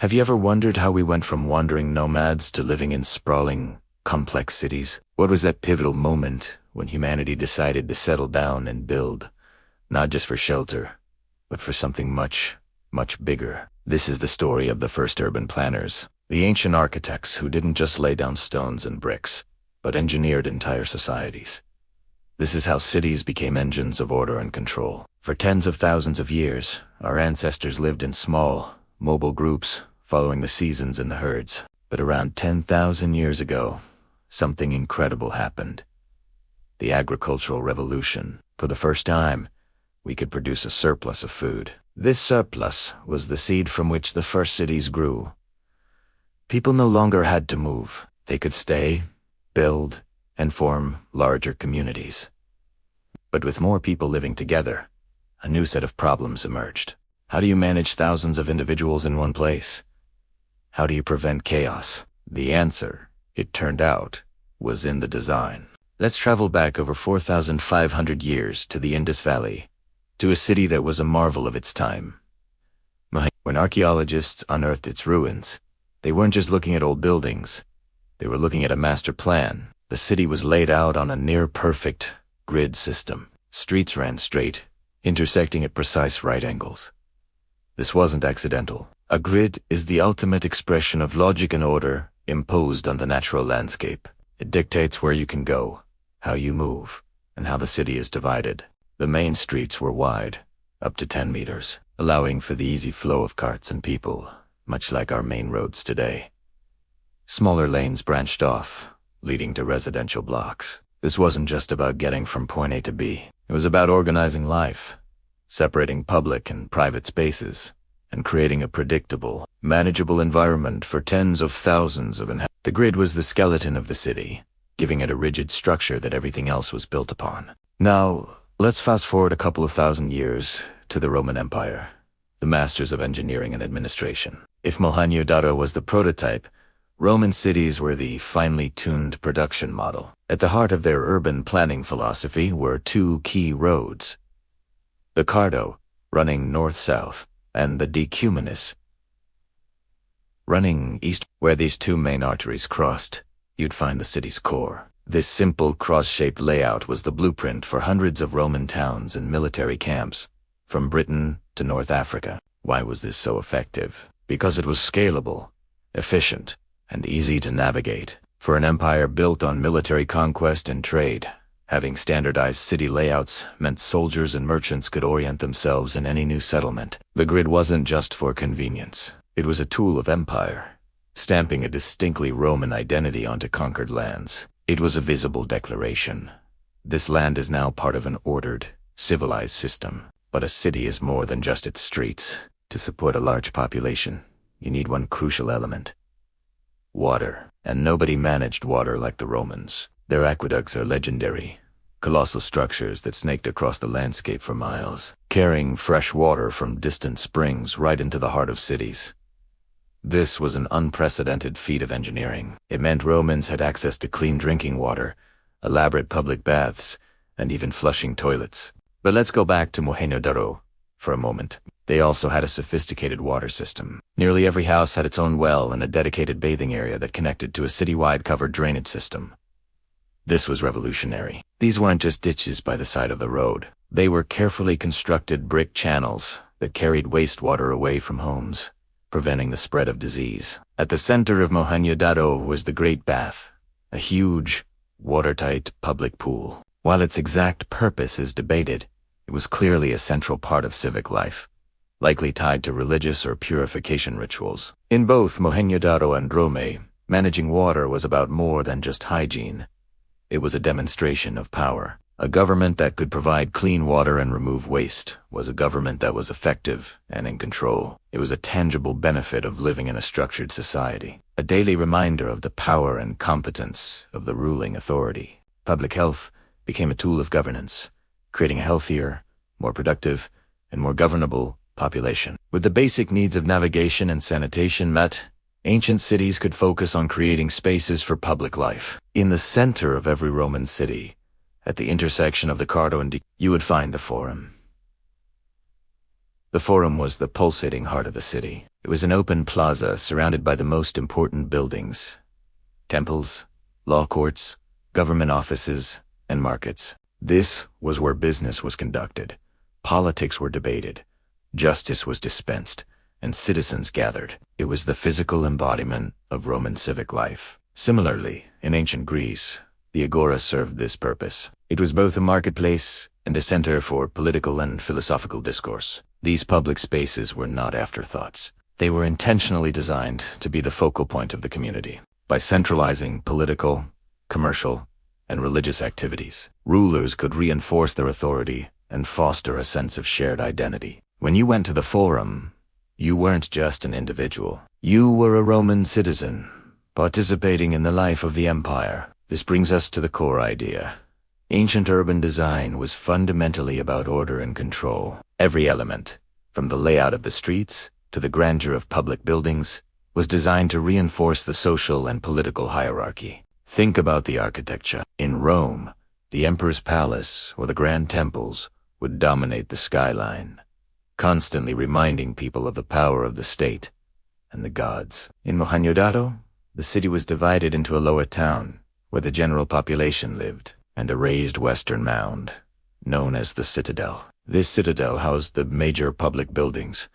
Have you ever wondered how we went from wandering nomads to living in sprawling, complex cities? What was that pivotal moment when humanity decided to settle down and build, not just for shelter, but for something much, much bigger? This is the story of the first urban planners, the ancient architects who didn't just lay down stones and bricks, but engineered entire societies. This is how cities became engines of order and control. For tens of thousands of years, our ancestors lived in small, mobile groups, following the seasons and the herds. But around 10,000 years ago, something incredible happened. The agricultural revolution. For the first time, we could produce a surplus of food. This surplus was the seed from which the first cities grew. People no longer had to move. They could stay, build, and form larger communities. But with more people living together, a new set of problems emerged. How do you manage thousands of individuals in one place? How do you prevent chaos? The answer, it turned out, was in the design. Let's travel back over 4,500 years to the Indus Valley, to a city that was a marvel of its time. When archaeologists unearthed its ruins, they weren't just looking at old buildings. They were looking at a master plan. The city was laid out on a near-perfect grid system. Streets ran straight, intersecting at precise right angles. This wasn't accidental. A grid is the ultimate expression of logic and order imposed on the natural landscape. It dictates where you can go, how you move, and how the city is divided. The main streets were wide, up to 10 meters, allowing for the easy flow of carts and people, much like our main roads today. Smaller lanes branched off, leading to residential blocks. This wasn't just about getting from point A to B. It was about organizing life, separating public and private spaces, and creating a predictable, manageable environment for tens of thousands of inhabitants. The grid was the skeleton of the city, giving it a rigid structure that everything else was built upon. Now, let's fast forward a couple of thousand years to the Roman Empire, the masters of engineering and administration. If Mohenjo-daro was the prototype, Roman cities were the finely tuned production model. At the heart of their urban planning philosophy were two key roads: the Cardo, running north-south, and the Decumanus, running east. Where these two main arteries crossed, you'd find the city's core. This simple cross-shaped layout was the blueprint for hundreds of Roman towns and military camps, from Britain to North Africa. Why was this so effective? Because it was scalable, efficient, and easy to navigate. For an empire built on military conquest and trade, having standardized city layouts meant soldiers and merchants could orient themselves in any new settlement. The grid wasn't just for convenience. It was a tool of empire, stamping a distinctly Roman identity onto conquered lands. It was a visible declaration. This land is now part of an ordered, civilized system. But a city is more than just its streets. To support a large population, you need one crucial element: water. And nobody managed water like the Romans. Their aqueducts are legendary, colossal structures that snaked across the landscape for miles, carrying fresh water from distant springs right into the heart of cities. This was an unprecedented feat of engineering. It meant Romans had access to clean drinking water, elaborate public baths, and even flushing toilets. But let's go back to Mohenjo-daro for a moment. They also had a sophisticated water system. Nearly every house had its own well and a dedicated bathing area that connected to a citywide covered drainage system. This was revolutionary. These weren't just ditches by the side of the road. They were carefully constructed brick channels that carried wastewater away from homes, preventing the spread of disease. At the center of Mohenjo-daro was the Great Bath, a huge, watertight public pool. While its exact purpose is debated, it was clearly a central part of civic life, likely tied to religious or purification rituals. In both Mohenjo-daro and Rome, managing water was about more than just hygiene. It was a demonstration of power. A government that could provide clean water and remove waste was a government that was effective and in control. It was a tangible benefit of living in a structured society, a daily reminder of the power and competence of the ruling authority. Public health became a tool of governance, creating a healthier, more productive, and more governable population. With the basic needs of navigation and sanitation met, ancient cities could focus on creating spaces for public life. In the center of every Roman city, at the intersection of the Cardo and you would find the Forum. The Forum was the pulsating heart of the city. It was an open plaza surrounded by the most important buildings: temples, law courts, government offices, and markets. This was where business was conducted, politics were debated, justice was dispensed, and citizens gathered. It was the physical embodiment of Roman civic life. Similarly, in ancient Greece, the agora served this purpose. It was both a marketplace and a center for political and philosophical discourse. These public spaces were not afterthoughts. They were intentionally designed to be the focal point of the community. By centralizing political, commercial, and religious activities, rulers could reinforce their authority and foster a sense of shared identity. When you went to the forum, you weren't just an individual. You were a Roman citizen, participating in the life of the empire. This brings us to the core idea. Ancient urban design was fundamentally about order and control. Every element, from the layout of the streets to the grandeur of public buildings, was designed to reinforce the social and political hierarchy. Think about the architecture. In Rome, the emperor's palace or the grand temples would dominate the skyline, constantly reminding people of the power of the state and the gods. In Mohenjo-daro, the city was divided into a lower town, where the general population lived, and a raised western mound, known as the citadel. This citadel housed the major public buildings,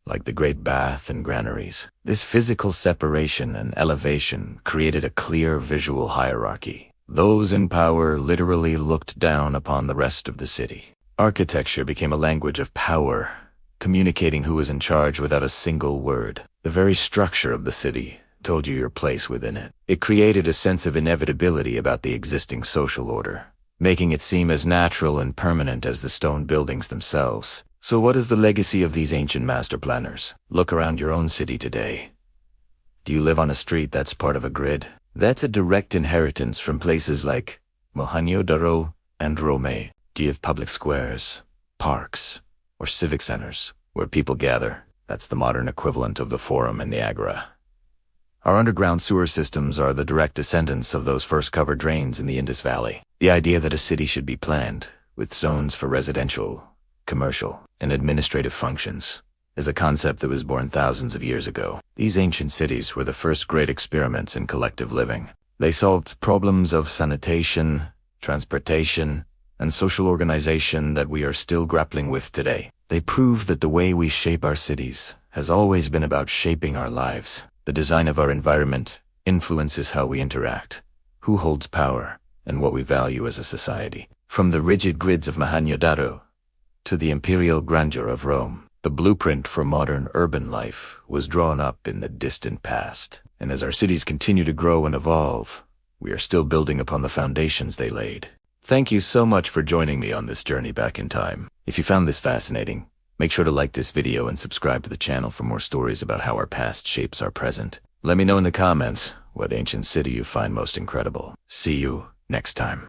like the great bath and granaries. This physical separation and elevation created a clear visual hierarchy. Those in power literally looked down upon the rest of the city. Architecture became a language of power, communicating who was in charge without a single word. The very structure of the city told you your place within it. It created a sense of inevitability about the existing social order, making it seem as natural and permanent as the stone buildings themselves. So what is the legacy of these ancient master planners? Look around your own city today. Do you live on a street that's part of a grid? That's a direct inheritance from places like Mohenjo-daro and Rome. Do you have public squares, parks, or civic centers where people gather? That's the modern equivalent of the Forum and the Agora. Our underground sewer systems are the direct descendants of those first covered drains in the Indus Valley. The idea that a city should be planned, with zones for residential, commercial, and administrative functions, is a concept that was born thousands of years ago. These ancient cities were the first great experiments in collective living. They solved problems of sanitation, transportation, and social organization that we are still grappling with today. They prove that the way we shape our cities has always been about shaping our lives. The design of our environment influences how we interact, who holds power, and what we value as a society. From the rigid grids of Mohenjo-daro to the imperial grandeur of Rome, the blueprint for modern urban life was drawn up in the distant past. And as our cities continue to grow and evolve, we are still building upon the foundations they laid. Thank you so much for joining me on this journey back in time. If you found this fascinating, make sure to like this video and subscribe to the channel for more stories about how our past shapes our present. Let me know in the comments what ancient city you find most incredible. See you next time.